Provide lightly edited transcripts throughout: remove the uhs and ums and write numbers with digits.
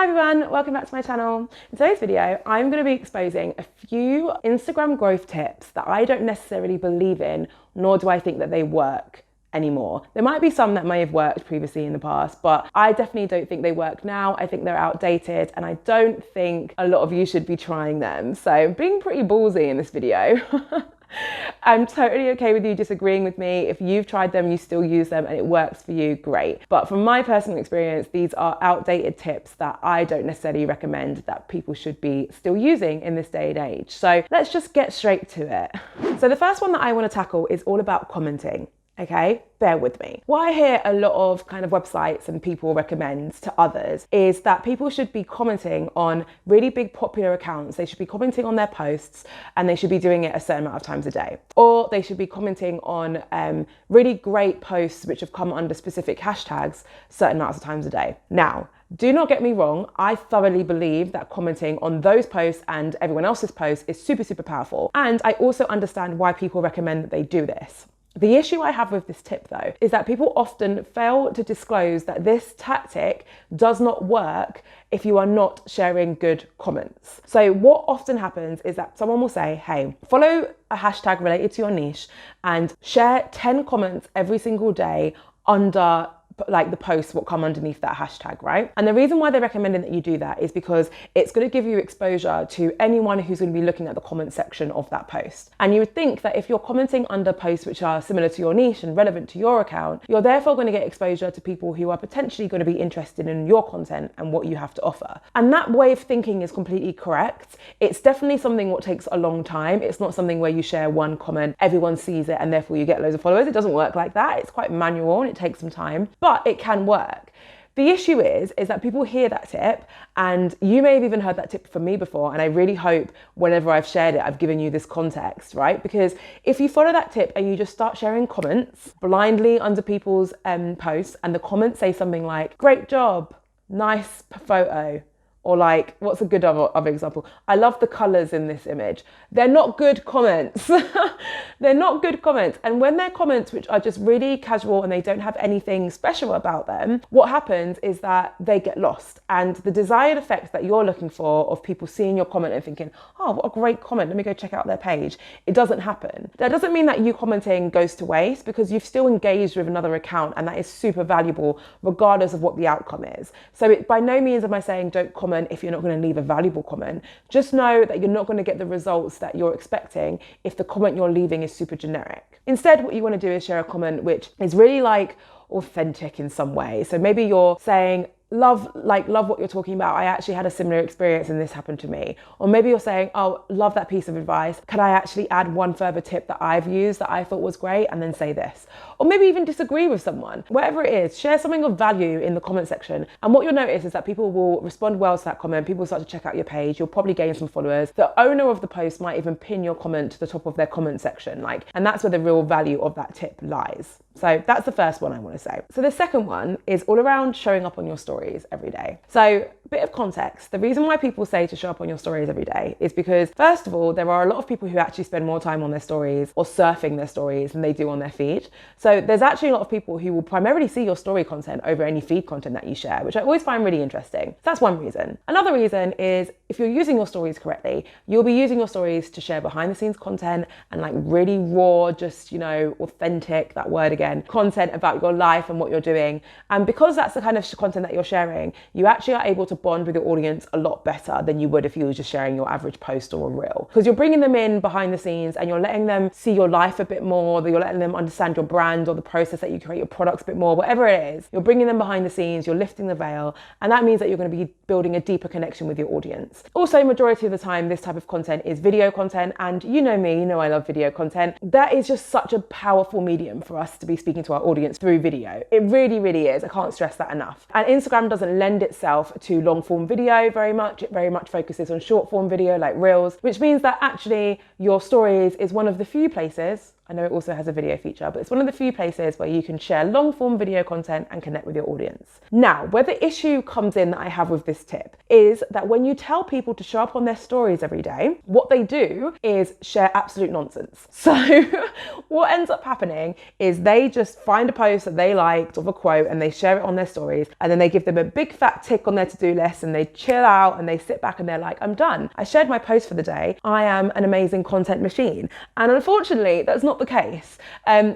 Hi everyone, welcome back to my channel. In today's video, I'm going to be exposing a few Instagram growth tips that I don't necessarily believe in, nor do I think that they work anymore. There might be some that may have worked previously in the past, but I definitely don't think they work now. I think they're outdated and I don't think a lot of you should be trying them. So I'm being pretty ballsy in this video. I'm totally okay with you disagreeing with me. If you've tried them, you still use them and it works for you, great. But from my personal experience, these are outdated tips that I don't necessarily recommend that people should be still using in this day and age. So let's just get straight to it. So the first one that I want to tackle is all about commenting. Okay, bear with me. What I hear a lot of kind of websites and people recommend to others is that people should be commenting on really big popular accounts. They should be commenting on their posts and they should be doing it a certain amount of times a day. Or they should be commenting on really great posts which have come under specific hashtags certain amounts of times a day. Now, do not get me wrong, I thoroughly believe that commenting on those posts and everyone else's posts is super, super powerful. And I also understand why people recommend that they do this. The issue I have with this tip though, is that people often fail to disclose that this tactic does not work if you are not sharing good comments. So what often happens is that someone will say, hey, follow a hashtag related to your niche and share 10 comments every single day under like the posts what come underneath that hashtag, right? And the reason why they're recommending that you do that is because it's going to give you exposure to anyone who's going to be looking at the comment section of that post. And you would think that if you're commenting under posts which are similar to your niche and relevant to your account, you're therefore going to get exposure to people who are potentially going to be interested in your content and what you have to offer. And that way of thinking is completely correct. It's definitely something what takes a long time. It's not something where you share one comment, everyone sees it and therefore you get loads of followers. It doesn't work like that. It's quite manual and it takes some time. But it can work. The issue is that people hear that tip, and you may have even heard that tip from me before, and I really hope whenever I've shared it, I've given you this context, right? Because if you follow that tip and you just start sharing comments blindly under people's posts, and the comments say something like, great job, nice photo, or like, what's a good other example? I love the colors in this image. They're not good comments. They're not good comments. And when they're comments which are just really casual and they don't have anything special about them, what happens is that they get lost. And the desired effect that you're looking for of people seeing your comment and thinking, oh, what a great comment, let me go check out their page, it doesn't happen. That doesn't mean that you commenting goes to waste, because you've still engaged with another account and that is super valuable regardless of what the outcome is. So by no means am I saying don't comment if you're not going to leave a valuable comment. Just know that you're not going to get the results that you're expecting if the comment you're leaving is super generic. Instead, what you want to do is share a comment which is really like authentic in some way. So maybe you're saying, love what you're talking about. I actually had a similar experience and this happened to me. Or maybe you're saying, oh, love that piece of advice. Can I actually add one further tip that I've used that I thought was great, and then say this? Or maybe even disagree with someone. Whatever it is, share something of value in the comment section. And what you'll notice is that people will respond well to that comment. People will start to check out your page. You'll probably gain some followers. The owner of the post might even pin your comment to the top of their comment section. And that's where the real value of that tip lies. So that's the first one I want to say. So the second one is all around showing up on your stories every day. So a bit of context. The reason why people say to show up on your stories every day is because, first of all, there are a lot of people who actually spend more time on their stories or surfing their stories than they do on their feed. So there's actually a lot of people who will primarily see your story content over any feed content that you share, which I always find really interesting. So that's one reason. Another reason is if you're using your stories correctly, you'll be using your stories to share behind the scenes content and like really raw, just, you know, authentic, that word again, content about your life and what you're doing. And because that's the kind of content that you're sharing, you actually are able to bond with your audience a lot better than you would if you were just sharing your average post or a reel. Because you're bringing them in behind the scenes and you're letting them see your life a bit more, you're letting them understand your brand or the process that you create your products a bit more, whatever it is. You're bringing them behind the scenes, you're lifting the veil, and that means that you're going to be building a deeper connection with your audience. Also, majority of the time, this type of content is video content, and you know me, you know I love video content. That is just such a powerful medium for us to be speaking to our audience through video. It really, really is. I can't stress that enough. And Instagram doesn't lend itself to long form video very much. It very much focuses on short form video like reels, which means that actually your stories is one of the few places, I know it also has a video feature, but it's one of the few places where you can share long form video content and connect with your audience. Now, where the issue comes in that I have with this tip is that when you tell people to show up on their stories every day, what they do is share absolute nonsense. So what ends up happening is they just find a post that they liked of a quote and they share it on their stories, and then they give them a big fat tick on their to-do list and they chill out and they sit back and they're like, I'm done. I shared my post for the day. I am an amazing content machine. And unfortunately, that's not the case.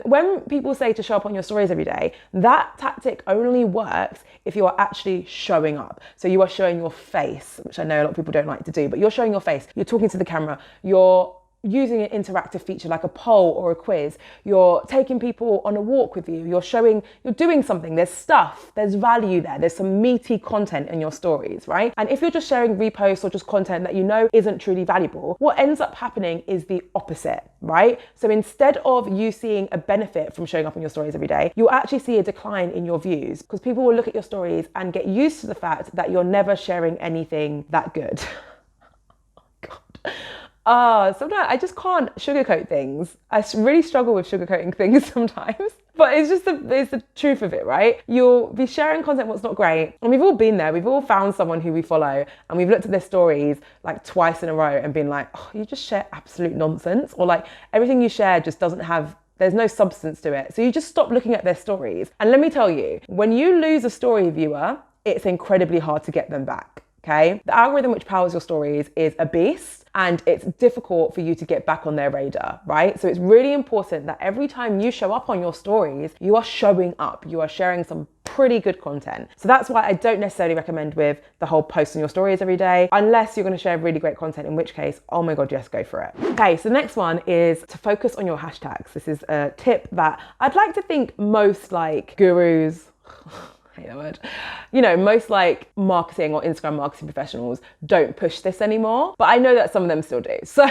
When people say to show up on your stories every day, that tactic only works if you are actually showing up. So you are showing your face, which I know a lot of people don't like to do, but you're showing your face. You're talking to the camera. You're using an interactive feature like a poll or a quiz. You're taking people on a walk with you. You're doing something. There's stuff, there's value there. There's some meaty content in your stories, right? And if you're just sharing reposts or just content that you know isn't truly valuable, what ends up happening is the opposite, right? So instead of you seeing a benefit from showing up on your stories every day, you'll actually see a decline in your views because people will look at your stories and get used to the fact that you're never sharing anything that good. God. Sometimes I just can't sugarcoat things. I really struggle with sugarcoating things sometimes, but it's the truth of it, right? You'll be sharing content what's not great, and we've all been there. We've all found someone who we follow and we've looked at their stories like twice in a row and been like, oh, you just share absolute nonsense, or like everything you share just there's no substance to it. So you just stop looking at their stories. And let me tell you, when you lose a story viewer, it's incredibly hard to get them back. Okay, the algorithm which powers your stories is a beast, and it's difficult for you to get back on their radar, right? So it's really important that every time you show up on your stories, you are showing up, you are sharing some pretty good content. So that's why I don't necessarily recommend with the whole post on your stories every day, unless you're going to share really great content, in which case, oh my God, yes, go for it. Okay, so the next one is to focus on your hashtags. This is a tip that I'd like to think most like gurus, I hate that word. You know, most like marketing or Instagram marketing professionals don't push this anymore, but I know that some of them still do. So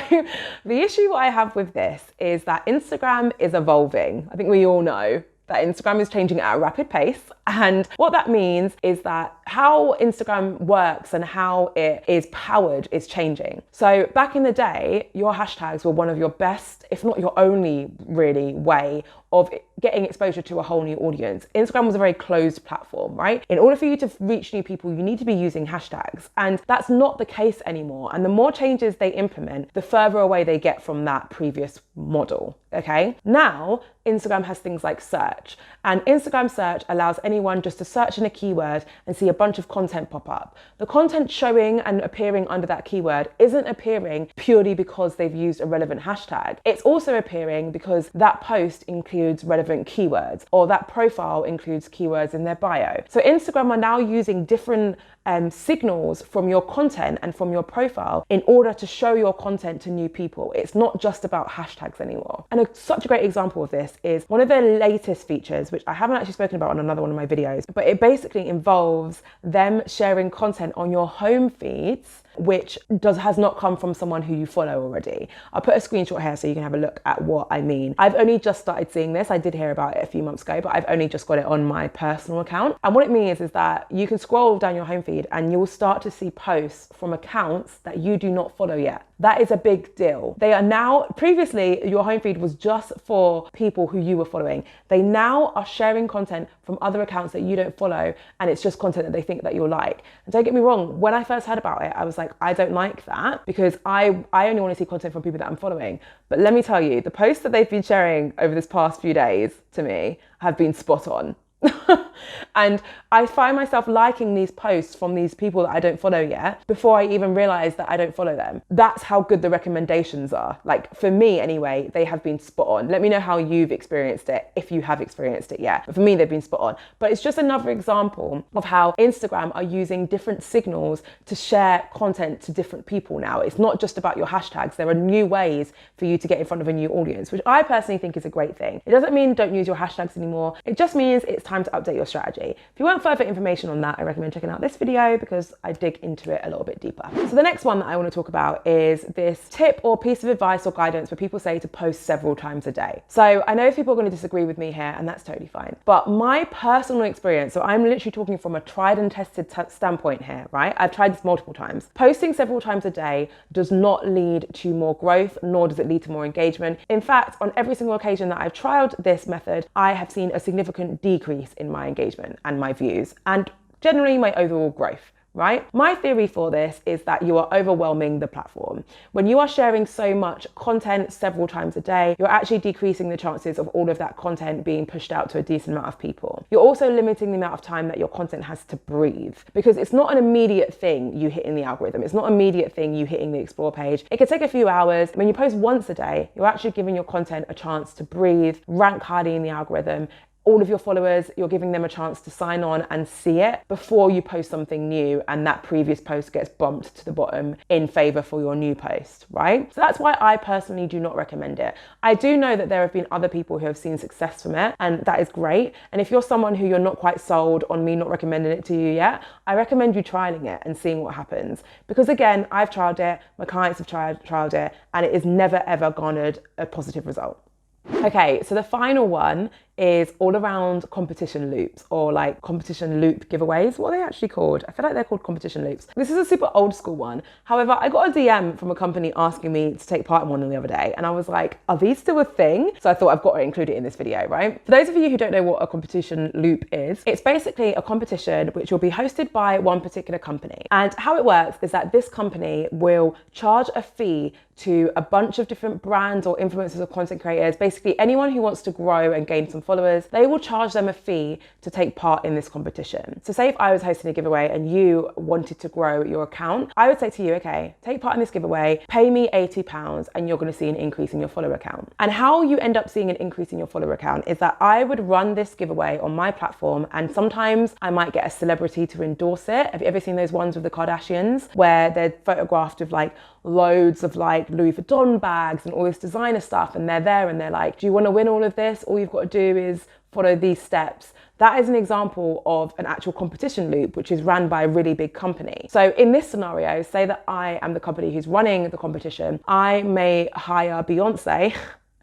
the issue I have with this is that Instagram is evolving. I think we all know that Instagram is changing at a rapid pace. And what that means is that how Instagram works and how it is powered is changing. So back in the day, your hashtags were one of your best, if not your only really way of getting exposure to a whole new audience. Instagram was a very closed platform, right? In order for you to reach new people, you need to be using hashtags. And that's not the case anymore. And the more changes they implement, the further away they get from that previous model, okay? Now, Instagram has things like search, and Instagram search allows anyone just to search in a keyword and see a bunch of content pop up. The content showing and appearing under that keyword isn't appearing purely because they've used a relevant hashtag. It's also appearing because that post includes relevant keywords, or that profile includes keywords in their bio. So Instagram are now using different signals from your content and from your profile in order to show your content to new people. It's not just about hashtags anymore. And such a great example of this is one of their latest features, which I haven't actually spoken about on another one of my videos, but it basically involves them sharing content on your home feeds which has not come from someone who you follow already. I'll put a screenshot here so you can have a look at what I mean. I've only just started seeing this. I did hear about it a few months ago, but I've only just got it on my personal account. And what it means is that you can scroll down your home feed and you will start to see posts from accounts that you do not follow yet. That is a big deal. They are now, previously your home feed was just for people who you were following. They now are sharing content from other accounts that you don't follow, and it's just content that they think that you'll like. And don't get me wrong, when I first heard about it, I was like, I don't like that, because I only want to see content from people that I'm following. But let me tell you, the posts that they've been sharing over this past few days to me have been spot on. And I find myself liking these posts from these people that I don't follow yet before I even realize that I don't follow them. That's how good the recommendations are. Like, for me anyway, they have been spot on. Let me know how you've experienced it, if you have experienced it yet. But for me, they've been spot on. But it's just another example of how Instagram are using different signals to share content to different people now. It's not just about your hashtags. There are new ways for you to get in front of a new audience, which I personally think is a great thing. It doesn't mean don't use your hashtags anymore. It just means it's time to update your your strategy. If you want further information on that, I recommend checking out this video because I dig into it a little bit deeper. So the next one that I want to talk about is this tip or piece of advice or guidance where people say to post several times a day. So I know people are going to disagree with me here, and that's totally fine. But my personal experience, so I'm literally talking from a tried and tested standpoint here, right? I've tried this multiple times. Posting several times a day does not lead to more growth, nor does it lead to more engagement. In fact, on every single occasion that I've trialed this method, I have seen a significant decrease in my engagement and my views, and generally my overall growth. Right? My theory for this is that you are overwhelming the platform. When you are sharing so much content several times a day, you're actually decreasing the chances of all of that content being pushed out to a decent amount of people. You're also limiting the amount of time that your content has to breathe, because it's not an immediate thing you hitting the algorithm. It's not an immediate thing you hitting the explore page. It could take a few hours. When you post once a day, you're actually giving your content a chance to breathe, rank highly in the algorithm. All of your followers, you're giving them a chance to sign on and see it before you post something new, and that previous post gets bumped to the bottom in favor for your new post, right? So that's why I personally do not recommend it. I do know that there have been other people who have seen success from it, and that is great. And if you're someone who you're not quite sold on me not recommending it to you yet, I recommend you trialing it and seeing what happens. Because again, I've trialed it, my clients have trialed it, and it has never ever garnered a positive result. Okay, so the final one is all around competition loops, or like competition loop giveaways. What are they actually called? I feel like they're called competition loops. This is a super old school one. However, I got a DM from a company asking me to take part in one the other day, and I was like, are these still a thing? So I thought I've got to include it in this video, right? For those of you who don't know what a competition loop is, it's basically a competition which will be hosted by one particular company. And how it works is that this company will charge a fee to a bunch of different brands or influencers or content creators, basically anyone who wants to grow and gain some followers. They will charge them a fee to take part in this competition. So say if I was hosting a giveaway and you wanted to grow your account, I would say to you, okay, take part in this giveaway, pay me £80 and you're going to see an increase in your follower account. And how you end up seeing an increase in your follower account is that I would run this giveaway on my platform, and sometimes I might get a celebrity to endorse it. Have you ever seen those ones with the Kardashians where they're photographed with like loads of like Louis Vuitton bags and all this designer stuff, and they're there and they're like, do you want to win all of this? All you've got to do is follow these steps. That is an example of an actual competition loop, which is run by a really big company. So in this scenario, say that I am the company who's running the competition. I may hire Beyonce.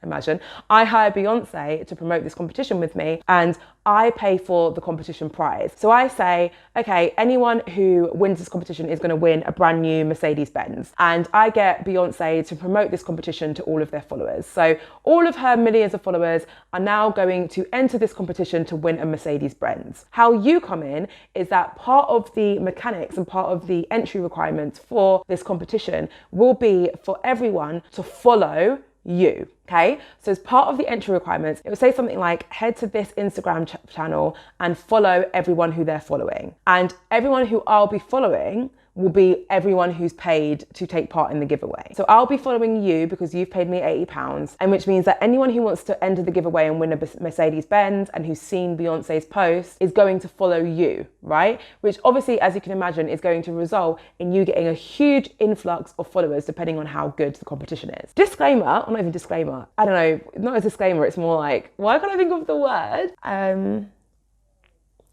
Imagine I hire Beyonce to promote this competition with me, and I pay for the competition prize. So I say, okay, anyone who wins this competition is going to win a brand new Mercedes-Benz. And I get Beyonce to promote this competition to all of their followers. So all of her millions of followers are now going to enter this competition to win a Mercedes-Benz. How you come in is that part of the mechanics and part of the entry requirements for this competition will be for everyone to follow you. Okay, so as part of the entry requirements, it would say something like head to this Instagram channel and follow everyone who they're following. And everyone who I'll be following will be everyone who's paid to take part in the giveaway. So I'll be following you because you've paid me £80, and which means that anyone who wants to enter the giveaway and win a Mercedes-Benz and who's seen Beyonce's post is going to follow you, right? Which obviously, as you can imagine, is going to result in you getting a huge influx of followers depending on how good the competition is. Disclaimer, or not even disclaimer, I don't know, not a disclaimer, it's more like, why can't I think of the word?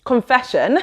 Confession.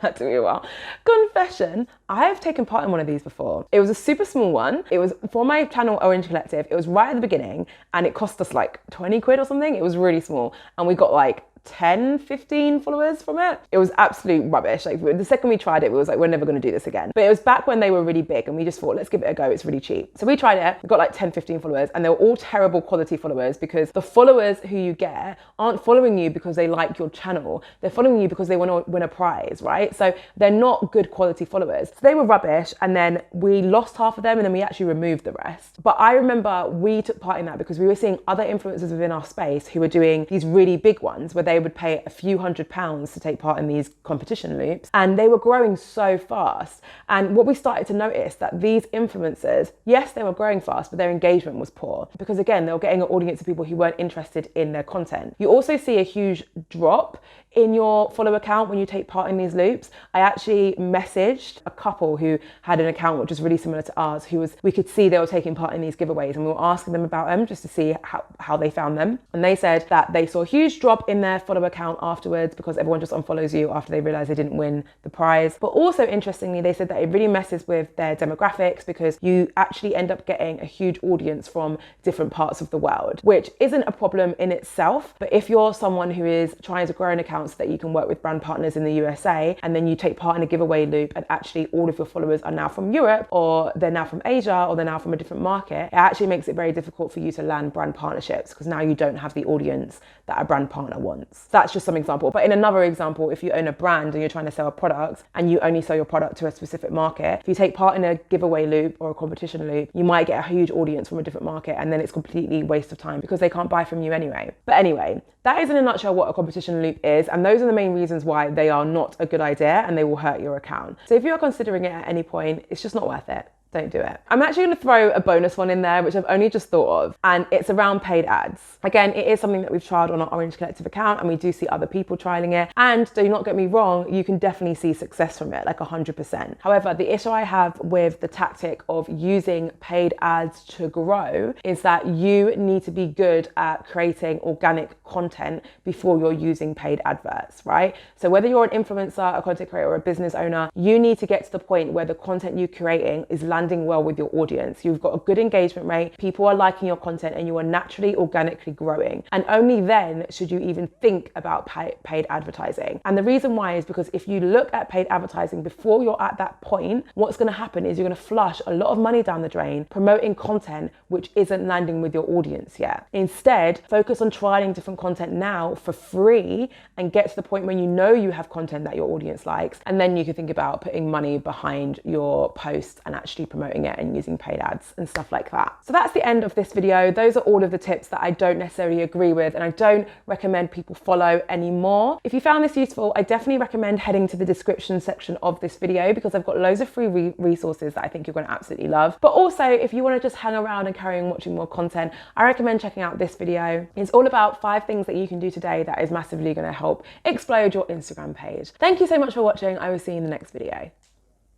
That took me a while. Confession. I've taken part in one of these before. It was a super small one. It was for my channel Orange Collective. It was right at the beginning and it cost us like 20 quid or something. It was really small and we got like 10, 15 followers from it. It was absolute rubbish. Like the second we tried it, we was like, we're never going to do this again. But it was back when they were really big and we just thought, let's give it a go. It's really cheap. So we tried it. We got like 10, 15 followers and they were all terrible quality followers, because the followers who you get aren't following you because they like your channel. They're following you because they want to win a prize, right? So they're not good quality followers. So they were rubbish, and then we lost half of them and then we actually removed the rest. But I remember we took part in that because we were seeing other influencers within our space who were doing these really big ones where they would pay a few £100s to take part in these competition loops, and they were growing so fast. And what we started to notice that these influencers, yes, they were growing fast, but their engagement was poor because again, they were getting an audience of people who weren't interested in their content. You also see a huge drop in your follow account when you take part in these loops. I actually messaged a couple who had an account which was really similar to ours, we could see they were taking part in these giveaways, and we were asking them about them just to see how they found them. And they said that they saw a huge drop in their follow account afterwards because everyone just unfollows you after they realize they didn't win the prize. But also interestingly, they said that it really messes with their demographics because you actually end up getting a huge audience from different parts of the world, which isn't a problem in itself. But if you're someone who is trying to grow an account so that you can work with brand partners in the USA, and then you take part in a giveaway loop and actually all of your followers are now from Europe, or they're now from Asia, or they're now from a different market, it actually makes it very difficult for you to land brand partnerships because now you don't have the audience that a brand partner wants. So that's just some example. But in another example, if you own a brand and you're trying to sell a product and you only sell your product to a specific market, if you take part in a giveaway loop or a competition loop, you might get a huge audience from a different market, and then it's completely waste of time because they can't buy from you anyway. But anyway, that is in a nutshell what a competition loop is, and those are the main reasons why they are not a good idea and they will hurt your account. So if you're considering it at any point, it's just not worth it. Don't do it. I'm actually going to throw a bonus one in there, which I've only just thought of, and it's around paid ads. Again, it is something that we've tried on our Orange Collective account, and we do see other people trialing it. And do not get me wrong, you can definitely see success from it, like 100%. However, the issue I have with the tactic of using paid ads to grow is that you need to be good at creating organic content before you're using paid adverts, right? So whether you're an influencer, a content creator, or a business owner, you need to get to the point where the content you're creating is landing well with your audience. You've got a good engagement rate, people are liking your content, and you are naturally organically growing. And only then should you even think about paid advertising. And the reason why is because if you look at paid advertising before you're at that point, what's going to happen is you're going to flush a lot of money down the drain promoting content which isn't landing with your audience yet. Instead, focus on trialing different content now for free and get to the point where you know you have content that your audience likes, and then you can think about putting money behind your post and actually promoting it and using paid ads and stuff like that. So that's the end of this video. Those are all of the tips that I don't necessarily agree with and I don't recommend people follow anymore. If you found this useful, I definitely recommend heading to the description section of this video because I've got loads of free resources that I think you're going to absolutely love. But also, if you want to just hang around and carry on watching more content, I recommend checking out this video. It's all about 5 things that you can do today that is massively going to help explode your Instagram page. Thank you so much for watching. I will see you in the next video.